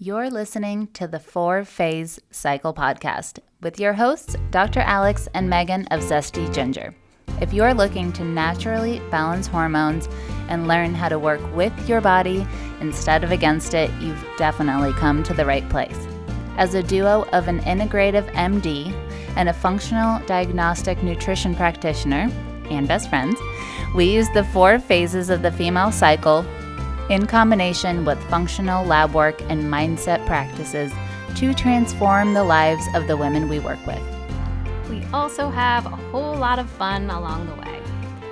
You're listening to the 4-Phase Cycle Podcast with your hosts, Dr. Alex and Megan of ZESTY Ginger. If you're looking to naturally balance hormones and learn how to work with your body instead of against it, you've definitely come to the right place. As a duo of an integrative MD and a functional diagnostic nutrition practitioner and best friends, we use the 4 phases of the female cycle in combination with functional lab work and mindset practices to transform the lives of the women we work with. We also have a whole lot of fun along the way.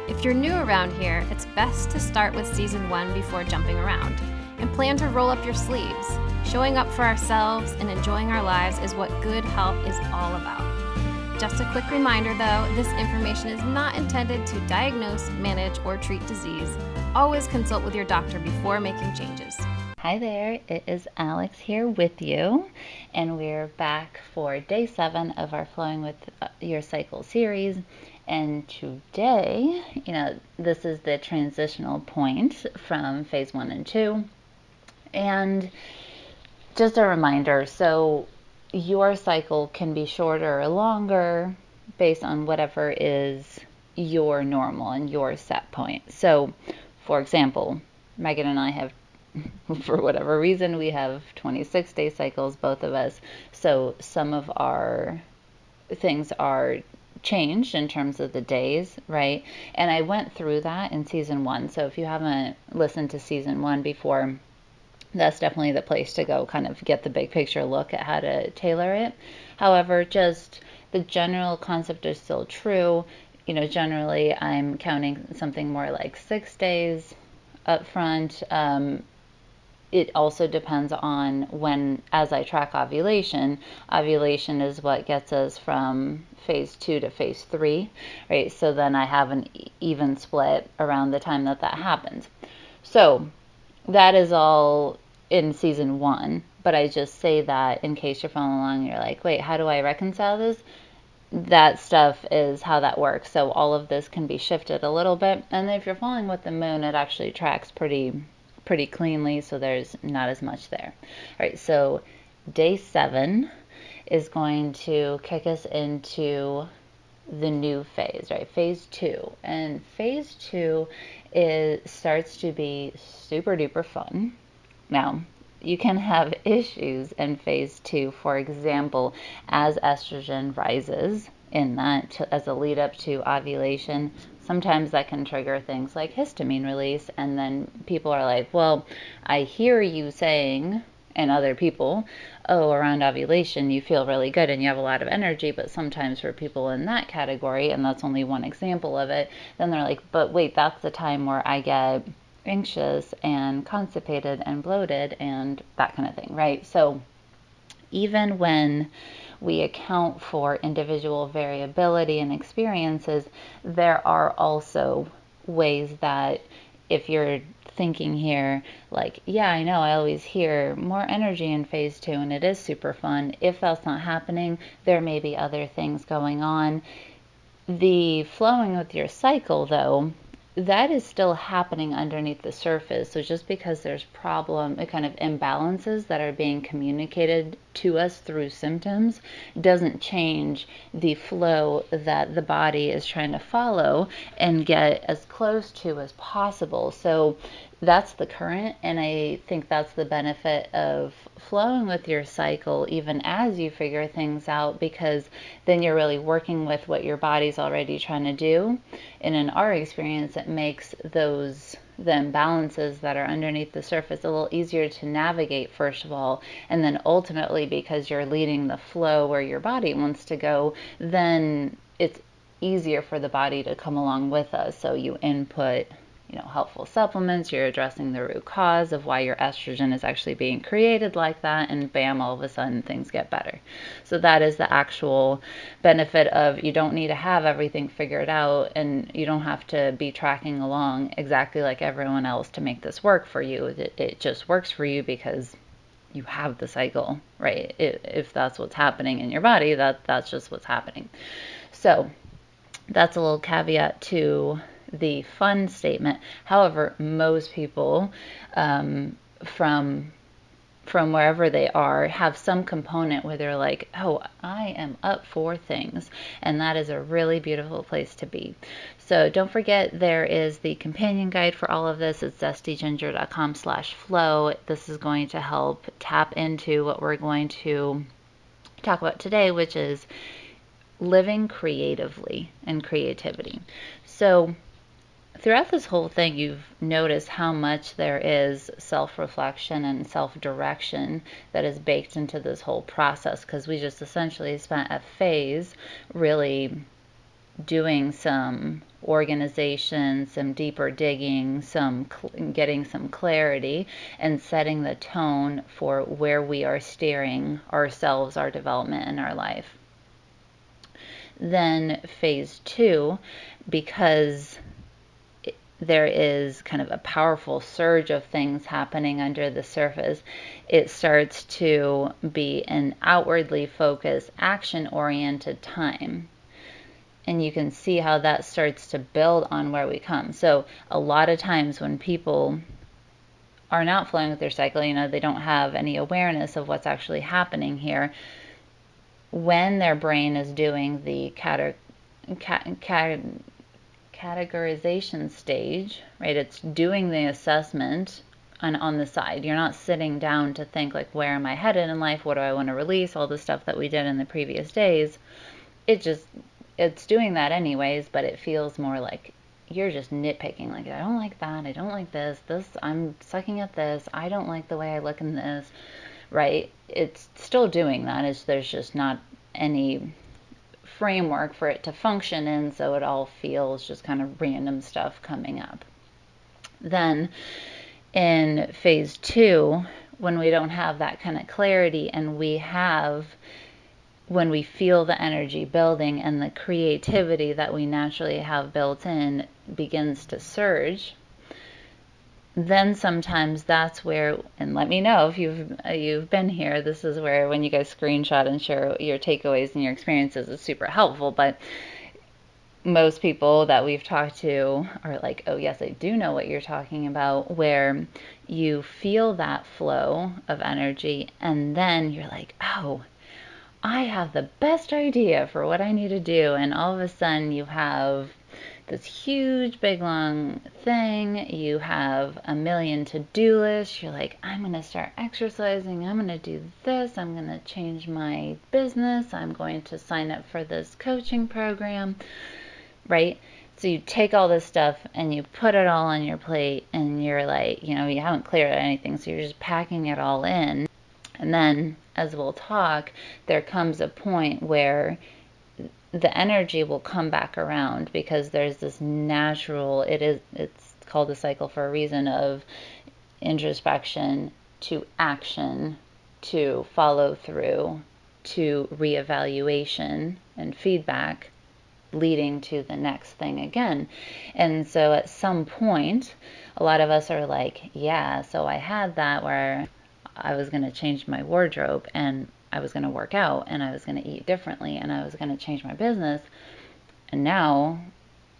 If you're new around here, it's best to start with season 1 before jumping around and plan to roll up your sleeves. Showing up for ourselves and enjoying our lives is what good health is all about. Just a quick reminder though, this information is not intended to diagnose, manage, or treat disease. Always consult with your doctor before making changes. Hi there, it is Alex here with you, and we're back for day 7 of our Flowing with Your Cycle series. And today, this is the transitional point from phase 1 and 2. And just a reminder, so your cycle can be shorter or longer based on whatever is your normal and your set point. So, for example, Megan and I have, for whatever reason, we have 26-day cycles, both of us. So some of our things are changed in terms of the days, right? And I went through that in season 1. So if you haven't listened to season 1 before, that's definitely the place to go, kind of get the big picture look at how to tailor it. However, just the general concept is still true. Generally I'm counting something more like 6 days up front. It also depends on when, as I track ovulation is what gets us from phase 2 to phase 3, right? So then I have an even split around the time that happens. So that is all in season 1, but I just say that in case you're following along and you're like, wait, how do I reconcile this? That stuff is how that works. So all of this can be shifted a little bit. And if you're following with the moon, it actually tracks pretty cleanly, so there's not as much there. All right, so day 7 is going to kick us into the new phase, right? Phase 2. And phase 2 starts to be super duper fun. Now, you can have issues in phase 2, for example, as estrogen rises in that as a lead up to ovulation. Sometimes that can trigger things like histamine release, and then people are like, well, I hear you saying, and other people, oh, around ovulation you feel really good and you have a lot of energy, but sometimes for people in that category, and that's only one example of it, then they're like, but wait, that's the time where I get anxious and constipated and bloated and that kind of thing, right? So even when we account for individual variability and experiences, there are also ways that if you're thinking here like, yeah, I know I always hear more energy in phase 2 and it is super fun. If that's not happening, there may be other things going on. The flowing with your cycle, though, that is still happening underneath the surface. So just because there's kind of imbalances that are being communicated to us through symptoms doesn't change the flow that the body is trying to follow and get as close to as possible. So that's the current, and I think that's the benefit of flowing with your cycle even as you figure things out, because then you're really working with what your body's already trying to do. And in our experience, it makes the imbalances that are underneath the surface a little easier to navigate, first of all, and then ultimately, because you're leading the flow where your body wants to go, then it's easier for the body to come along with us. So you input helpful supplements, you're addressing the root cause of why your estrogen is actually being created like that, and bam, all of a sudden things get better. So that is the actual benefit of, you don't need to have everything figured out, and you don't have to be tracking along exactly like everyone else to make this work for you. It just works for you because you have the cycle, right? If that's what's happening in your body, that's just what's happening. So that's a little caveat to the fun statement. However, most people from from wherever they are have some component where they're like, oh, I am up for things. And that is a really beautiful place to be. So don't forget, there is the companion guide for all of this. It's zestyginger.com/flow. This is going to help tap into what we're going to talk about today, which is living creatively and creativity. So throughout this whole thing, you've noticed how much there is self-reflection and self-direction that is baked into this whole process, because we just essentially spent a phase really doing some organization, some deeper digging, getting some clarity, and setting the tone for where we are steering ourselves, our development in our life. Then phase 2, because there is kind of a powerful surge of things happening under the surface, it starts to be an outwardly focused, action-oriented time. And you can see how that starts to build on where we come. So a lot of times when people are not flowing with their cycle, they don't have any awareness of what's actually happening here. When their brain is doing the categorization stage, right? It's doing the assessment on the side. You're not sitting down to think like, where am I headed in life? What do I want to release? All the stuff that we did in the previous days. It's doing that anyways, but it feels more like you're just nitpicking. Like, I don't like that. I don't like this. I'm sucking at this. I don't like the way I look in this, right? It's still doing that. There's just not any framework for it to function in, so it all feels just kind of random stuff coming up. Then in phase 2, when we don't have that kind of clarity, and when we feel the energy building and the creativity that we naturally have built in begins to surge, then sometimes that's where, and let me know if you've been here, this is where when you guys screenshot and share your takeaways and your experiences is super helpful. But most people that we've talked to are like, oh yes, I do know what you're talking about, where you feel that flow of energy and then you're like, oh, I have the best idea for what I need to do. And all of a sudden you have this huge, big, long thing. You have a million to-do lists. You're like, I'm going to start exercising. I'm going to do this. I'm going to change my business. I'm going to sign up for this coaching program, right? So you take all this stuff and you put it all on your plate and you're like, you haven't cleared anything. So you're just packing it all in. And then, as we'll talk, there comes a point where the energy will come back around, because there's this natural, it's called a cycle for a reason, of introspection to action to follow through to reevaluation and feedback, leading to the next thing again. And so at some point, a lot of us are like, yeah, so I had that where I was going to change my wardrobe and I was going to work out and I was going to eat differently and I was going to change my business. And now,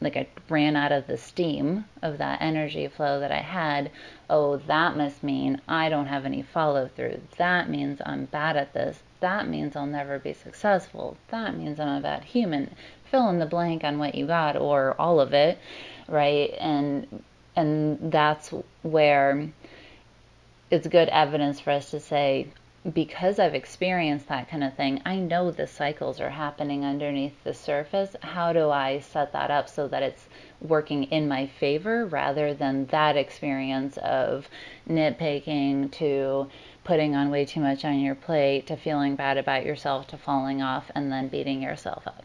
like, I ran out of the steam of that energy flow that I had. Oh, that must mean I don't have any follow through. That means I'm bad at this. That means I'll never be successful. That means I'm a bad human. Fill in the blank on what you got, or all of it, right? And that's where it's good evidence for us to say, because I've experienced that kind of thing, I know the cycles are happening underneath the surface. How do I set that up so that it's working in my favor, rather than that experience of nitpicking to putting on way too much on your plate to feeling bad about yourself to falling off and then beating yourself up,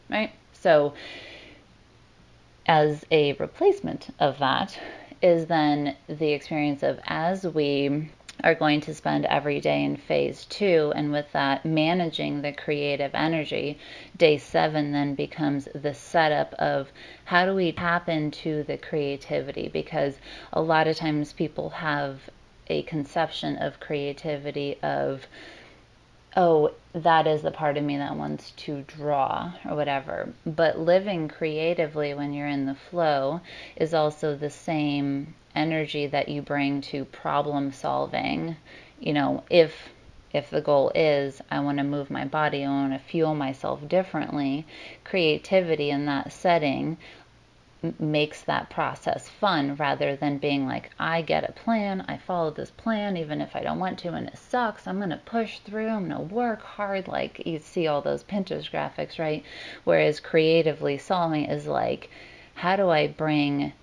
right? So as a replacement of that is then the experience of, as we are going to spend every day in phase 2, and with that managing the creative energy, day 7 then becomes the setup of how do we tap into the creativity, because a lot of times people have a conception of creativity of, oh, that is the part of me that wants to draw or whatever. But living creatively when you're in the flow is also the same energy that you bring to problem solving if the goal is I want to move my body, I want to fuel myself differently, creativity in that setting makes that process fun, rather than being like, I get a plan, I follow this plan even if I don't want to and it sucks, I'm going to push through, I'm going to work hard, like you see all those Pinterest graphics, right? Whereas creatively solving is like, how do I bring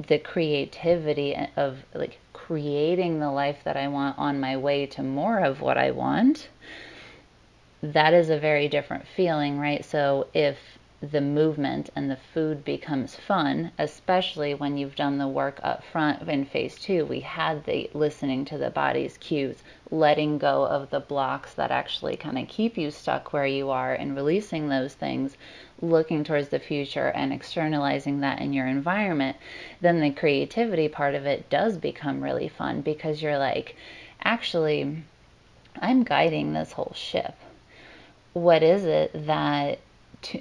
the creativity of like creating the life that I want on my way to more of what I want? That is a very different feeling, right? So if the movement and the food becomes fun, especially when you've done the work up front in phase 2, we had the listening to the body's cues, letting go of the blocks that actually kind of keep you stuck where you are and releasing those things, looking towards the future and externalizing that in your environment, then the creativity part of it does become really fun, because you're like, actually, I'm guiding this whole ship. What is it that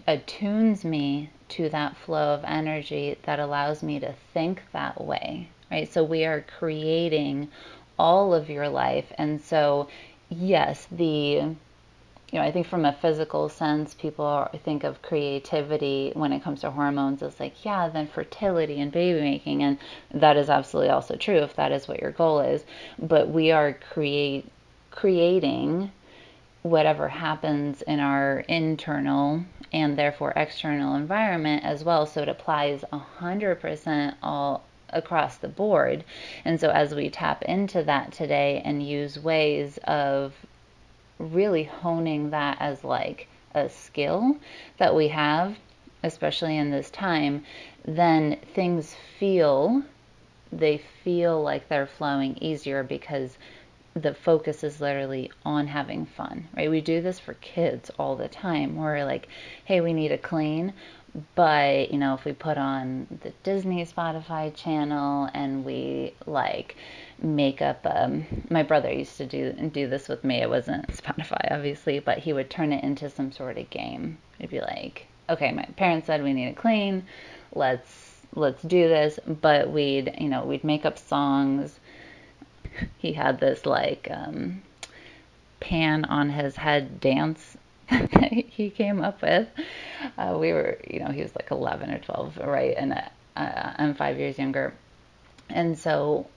attunes me to that flow of energy that allows me to think that way, right? So we are creating all of your life. And so, yes, I think from a physical sense, people think of creativity when it comes to hormones as like, yeah, then fertility and baby making. And that is absolutely also true if that is what your goal is. But we are creating whatever happens in our internal and therefore external environment as well. So it applies 100% all across the board. And so as we tap into that today and use ways of really honing that as like a skill that we have, especially in this time, then things feel like they're flowing easier, because the focus is literally on having fun, right? We do this for kids all the time. We're like, hey, we need to clean. But, if we put on the Disney Spotify channel and we like make up, my brother used to do this with me. It wasn't Spotify, obviously, but he would turn it into some sort of game. It'd be like, okay, my parents said we need to clean. Let's do this. But we'd make up songs. He had this like pan on his head dance that he came up with. We were, he was like 11 or 12, right? And I'm 5 years younger. And so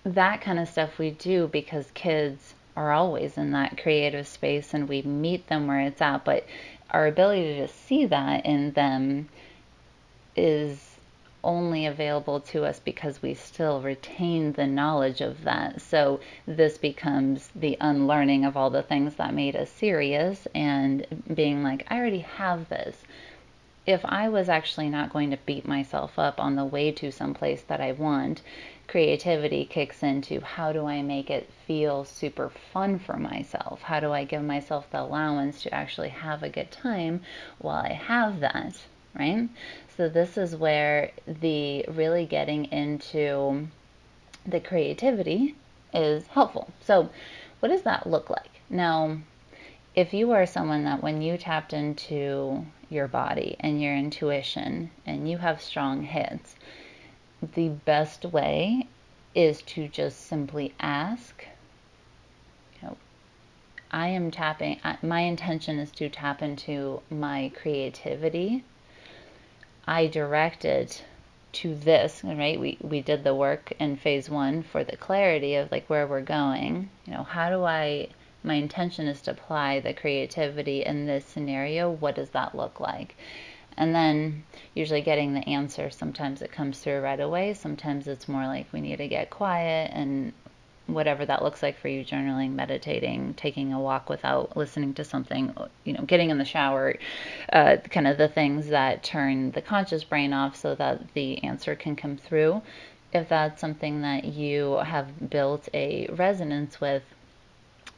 that kind of stuff we do because kids are always in that creative space and we meet them where it's at. But our ability to see that in them is only available to us because we still retain the knowledge of that. So this becomes the unlearning of all the things that made us serious and being like, I already have this. If I was actually not going to beat myself up on the way to someplace that I want, creativity kicks into how do I make it feel super fun for myself? How do I give myself the allowance to actually have a good time while I have that, right? So this is where the really getting into the creativity is helpful. So what does that look like? Now, if you are someone that when you tapped into your body and your intuition and you have strong hits, the best way is to just simply ask, I am tapping, my intention is to tap into my creativity. I direct it to this, right? We did the work in phase 1 for the clarity of like where we're going. How do my intention is to apply the creativity in this scenario. What does that look like? And then usually getting the answer, sometimes it comes through right away. Sometimes it's more like we need to get quiet, and whatever that looks like for you, journaling, meditating, taking a walk without listening to something, getting in the shower, kind of the things that turn the conscious brain off so that the answer can come through. If that's something that you have built a resonance with,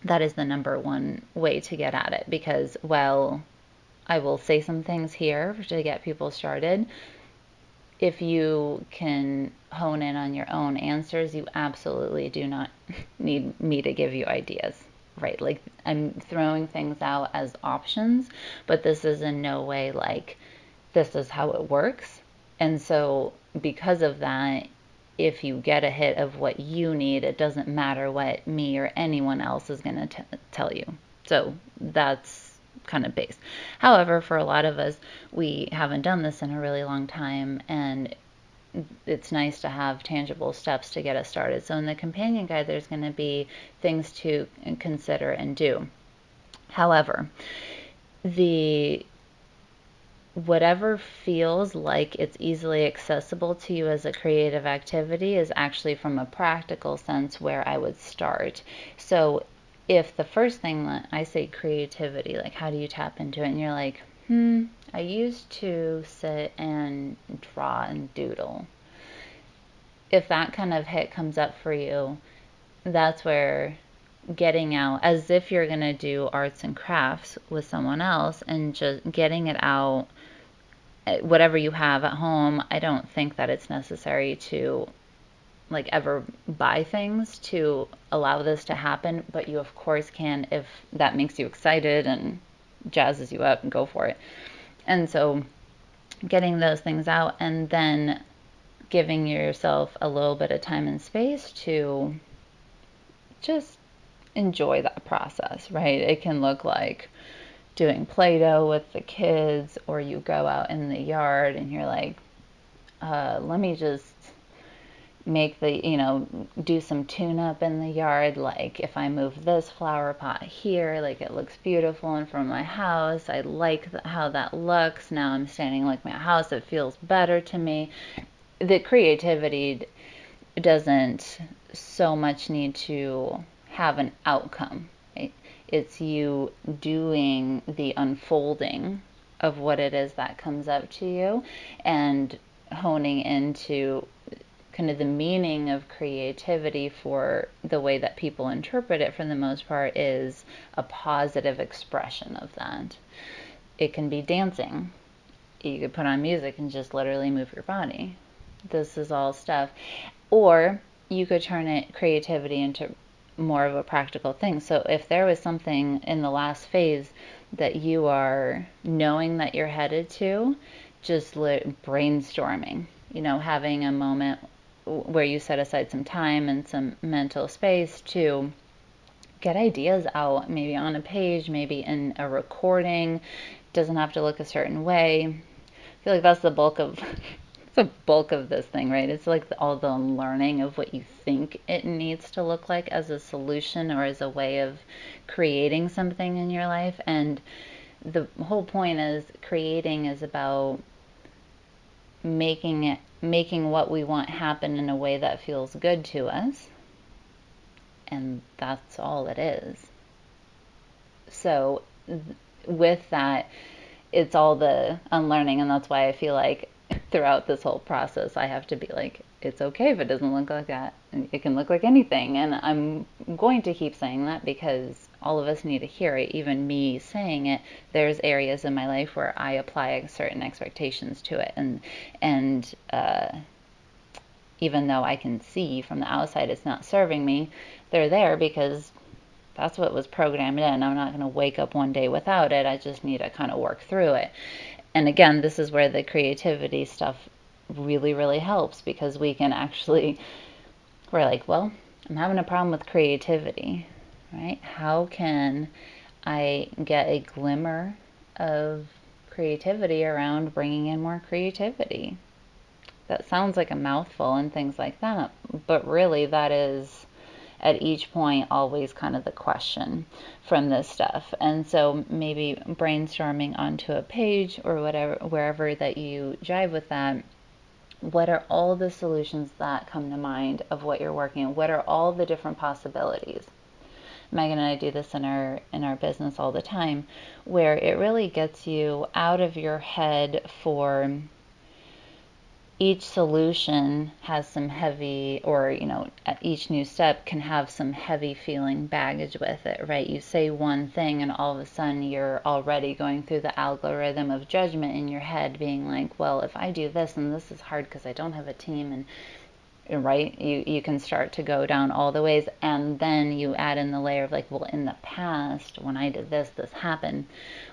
that is the number one way to get at it, because while I will say some things here to get people started, if you can hone in on your own answers, you absolutely do not need me to give you ideas, right? Like, I'm throwing things out as options, but this is in no way like this is how it works. And so because of that, if you get a hit of what you need, it doesn't matter what me or anyone else is going to tell you. So that's kind of base. However, for a lot of us, we haven't done this in a really long time, and it's nice to have tangible steps to get us started. So in the companion guide, there's going to be things to consider and do. However, the whatever feels like it's easily accessible to you as a creative activity is actually, from a practical sense, where I would start. So if the first thing that I say creativity, like how do you tap into it, and you're like, I used to sit and draw and doodle. If that kind of hit comes up for you, that's where getting out, as if you're going to do arts and crafts with someone else, and just getting it out, whatever you have at home. I don't think that it's necessary to like ever buy things to allow this to happen, but you of course can if that makes you excited and jazzes you up, and go for it. And so getting those things out, and then giving yourself a little bit of time and space to just enjoy that process, right? It can look like doing Play-Doh with the kids, or you go out in the yard and you're like, let me just make do some tune up in the yard. Like if I move this flower pot here, like it looks beautiful in front of my house. I like how that looks. Now I'm standing like my house. It feels better to me. The creativity doesn't so much need to have an outcome, right? It's you doing the unfolding of what it is that comes up to you, and honing into kind of the meaning of creativity. For the way that people interpret it, for the most part, is a positive expression of that. It can be dancing. You could put on music and just literally move your body. This is all stuff. Or you could turn it, creativity, into more of a practical thing. So if there was something in the last phase that you are knowing that you're headed to, just brainstorming, having a moment where you set aside some time and some mental space to get ideas out, maybe on a page, maybe in a recording. Doesn't have to look a certain way. I feel like that's the bulk of the bulk of this thing, right? It's like all the learning of what you think it needs to look like as a solution or as a way of creating something in your life. And the whole point is, creating is about making what we want happen in a way that feels good to us. And that's all it is. So with that, it's all the unlearning. And that's why I feel like throughout this whole process, I have to be like, it's okay if it doesn't look like that. It can look like anything. And I'm going to keep saying that because all of us need to hear it. Even me saying it, there's areas in my life where I apply certain expectations to it. And even though I can see from the outside it's not serving me, they're there because that's what was programmed in. I'm not going to wake up one day without it. I just need to kind of work through it. And again, this is where the creativity stuff really, really helps, because we can actually, we're like, well, I'm having a problem with creativity, right? How can I get a glimmer of creativity around bringing in more creativity? That sounds like a mouthful and things like that, but really that is at each point always kind of the question from this stuff. And so maybe brainstorming onto a page or whatever, wherever that you jive with that, what are all the solutions that come to mind of what you're working on? What are all the different possibilities? Megan and I do this in our business all the time, where it really gets you out of your head. For each solution has some heavy, or each new step can have some heavy feeling baggage with it, right? You say one thing and all of a sudden you're already going through the algorithm of judgment in your head, being like, well, if I do this, and this is hard because I don't have a team, and right, you can start to go down all the ways. And then you add in the layer of like, well, in the past when I did this happened.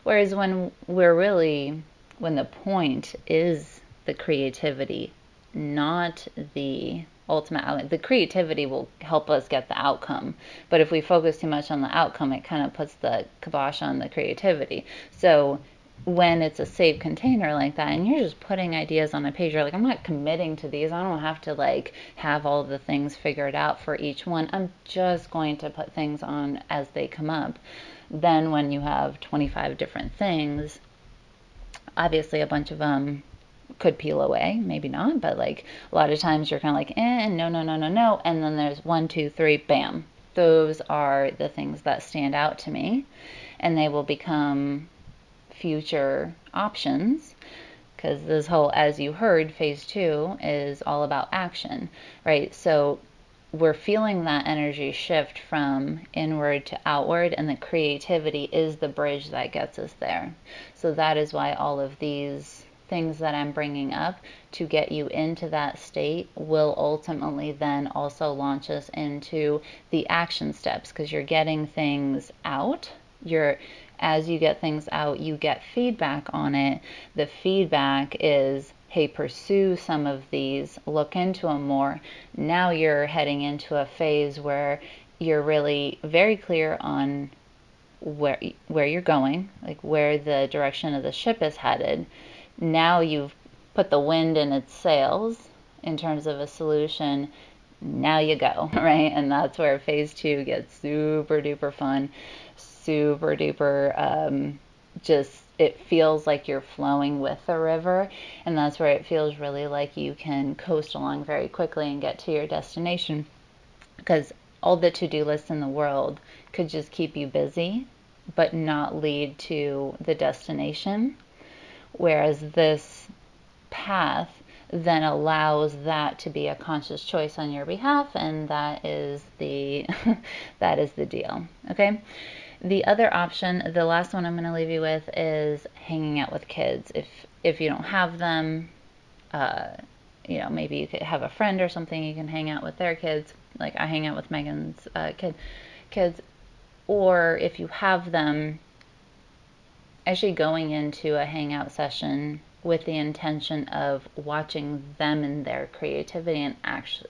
Whereas when the point is the creativity, not the ultimate outcome. The creativity will help us get the outcome, but if we focus too much on the outcome, it kind of puts the kibosh on the creativity. So when it's a safe container like that and you're just putting ideas on a page, you're like, I'm not committing to these. I don't have to like have all the things figured out for each one. I'm just going to put things on as they come up. Then when you have 25 different things, obviously a bunch of them could peel away, maybe not, but like a lot of times you're kind of like, no, no, no, no, no. And then there's 1, 2, 3, bam. Those are the things that stand out to me, and they will become future options, because this whole, as you heard, phase 2 is all about action, right? So we're feeling that energy shift from inward to outward, and the creativity is the bridge that gets us there. So that is why all of these things that I'm bringing up to get you into that state will ultimately then also launch us into the action steps, because you're getting things out. As you get things out, you get feedback on it. The feedback is, hey, pursue some of these, look into them more. Now you're heading into a phase where you're really very clear on where you're going, like where the direction of the ship is headed. Now you've put the wind in its sails in terms of a solution. Now you go, right? And that's where phase 2 gets super duper fun, super duper just, it feels like you're flowing with the river, and that's where it feels really like you can coast along very quickly and get to your destination, because all the to-do lists in the world could just keep you busy but not lead to the destination, whereas this path then allows that to be a conscious choice on your behalf, and that is the that is the deal. Okay, the other option, the last one I'm going to leave you with, is hanging out with kids. If you don't have them, maybe you could have a friend or something you can hang out with their kids, like I hang out with Megan's kids. Or if you have them, actually going into a hangout session with the intention of watching them and their creativity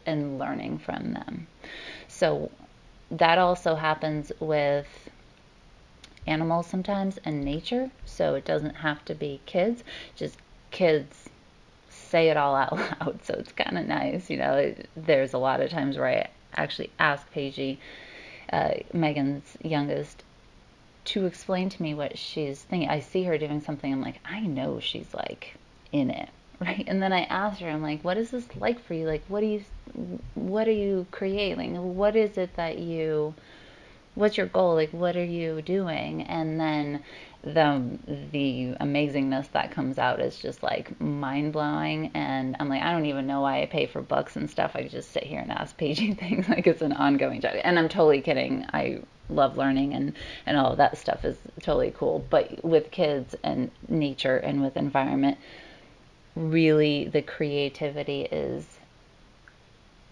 and learning from them. So that also happens with animals sometimes and nature. So it doesn't have to be kids, just kids say it all out loud. So it's kind of nice. There's a lot of times where I actually ask Paige, Megan's youngest, to explain to me what she's thinking. I see her doing something, I'm like, I know she's like in it, right? And then I ask her, I'm like, what is this like for you? Like, what are you creating? What is it what's your goal? Like, what are you doing? And then the amazingness that comes out is just like mind-blowing, and I'm like, I don't even know why I pay for books and stuff. I just sit here and ask Paige things like it's an ongoing job. And I'm totally kidding. I love learning, and all of that stuff is totally cool. But with kids and nature and with environment, really the creativity is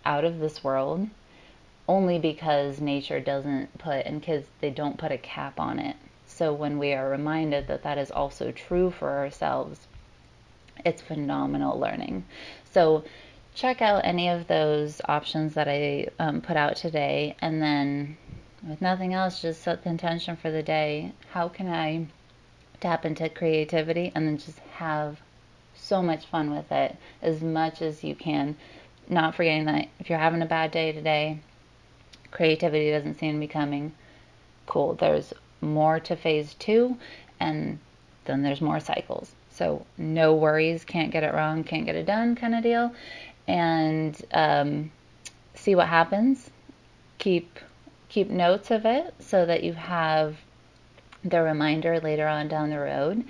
out of this world, only because nature doesn't put, and kids, they don't put a cap on it. So when we are reminded that that is also true for ourselves, it's phenomenal learning. So check out any of those options that I put out today, and then with nothing else, just set the intention for the day. How can I tap into creativity and then just have so much fun with it as much as you can, not forgetting that if you're having a bad day today, creativity doesn't seem to be coming, cool, there's more to phase 2, and then there's more cycles. So no worries, can't get it wrong, can't get it done kind of deal. And see what happens. Keep notes of it so that you have the reminder later on down the road.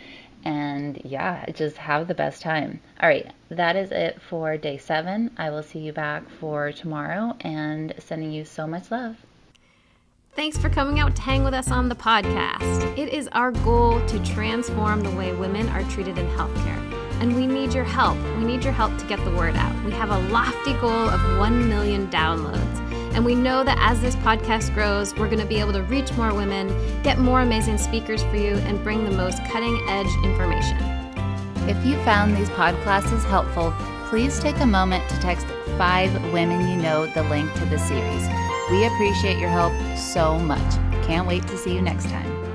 And yeah, just have the best time. All right, that is it for day 7. I will see you back for tomorrow, and sending you so much love. Thanks for coming out to hang with us on the podcast. It is our goal to transform the way women are treated in healthcare, and we need your help. We need your help to get the word out. We have a lofty goal of 1 million downloads, and we know that as this podcast grows, we're going to be able to reach more women, get more amazing speakers for you, and bring the most cutting-edge information. If you found these podclasses helpful, please take a moment to text 5 women you know the link to the series. We appreciate your help so much. Can't wait to see you next time.